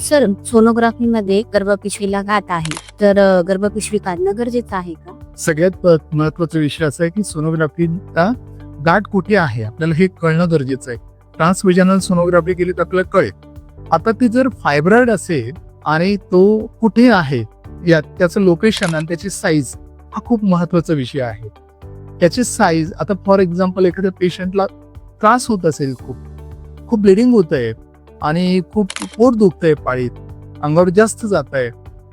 Sir, सोनोग्राफीमध्ये गर्भपिशवीला गाठ आहे, तर गर्भपिशवी काढणं गरजेचं आहे का? सगळ्यात महत्वाचा विषय असा आहे की सोनोग्राफीचा गाठ कुठे आहे आपल्याला हे कळणं गरजेचं आहे. ट्रान्सव्हिजनल सोनोग्राफी केली तर आपल्याला कळेल. आता ती जर फायब्रॉइड असेल आणि तो कुठे आहे त्याचं लोकेशन आणि त्याची साईज हा खूप महत्वाचा विषय आहे. त्याची साईज, आता फॉर एक्झाम्पल एखाद्या पेशंटला त्रास होत असेल, खूप ब्लिडिंग होत आहे आणि खूप पोट दुखतंय, पाळीत अंगावर जास्त जात आहे,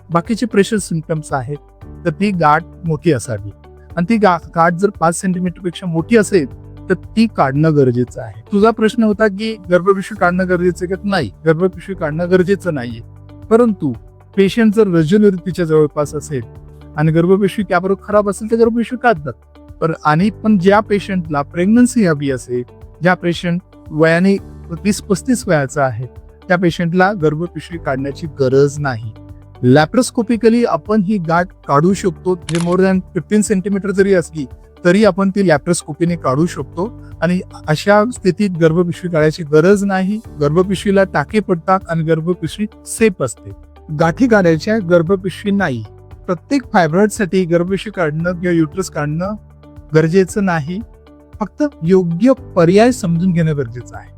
बाकीचे प्रेशर सिम्पटम्स आहेत, तर ती गाठ मोठी असावी. आणि ती गाठ जर 5 सेंटीमीटर पेक्षा मोठी असेल तर ती काढणं गरजेचं आहे. तुझा प्रश्न होता की गर्भपिशवी काढणं गरजेचं आहे का? नाही, गर्भपिशवी काढणं गरजेचं नाहीये. परंतु पेशंट जर रेग्युलर तिच्या जवळपास असेल आणि गर्भपिशवी त्याबरोबर खराब असेल तर गर्भपिशवी काढतात. पण ज्या पेशंटला प्रेग्नन्सी हवी असेल, ज्या पेशंट वयाने 30-35 वयाचा आहे, त्या पेशंटला गर्भपिशवी काढण्याची गरज नाही. लॅप्रोस्कोपिकली आपण ही गाठ काढू शकतो. जे मोर दॅन 15 सेंटीमीटर जरी असली तरी आपण ती लॅप्रोस्कोपीने काढू शकतो. आणि अशा स्थितीत गर्भपिशवी काढायची गरज नाही. गर्भपिशवीला टाके पडतात आणि गर्भपिशवी सेफ असते. गाठी काढायच्या, गर्भपिशवी नाही. प्रत्येक फायब्रॉइडसाठी गर्भपिशवी काढणं किंवा युट्रस काढणं गरजेचं नाही. फक्त योग्य पर्याय समजून घेणं गरजेचं आहे.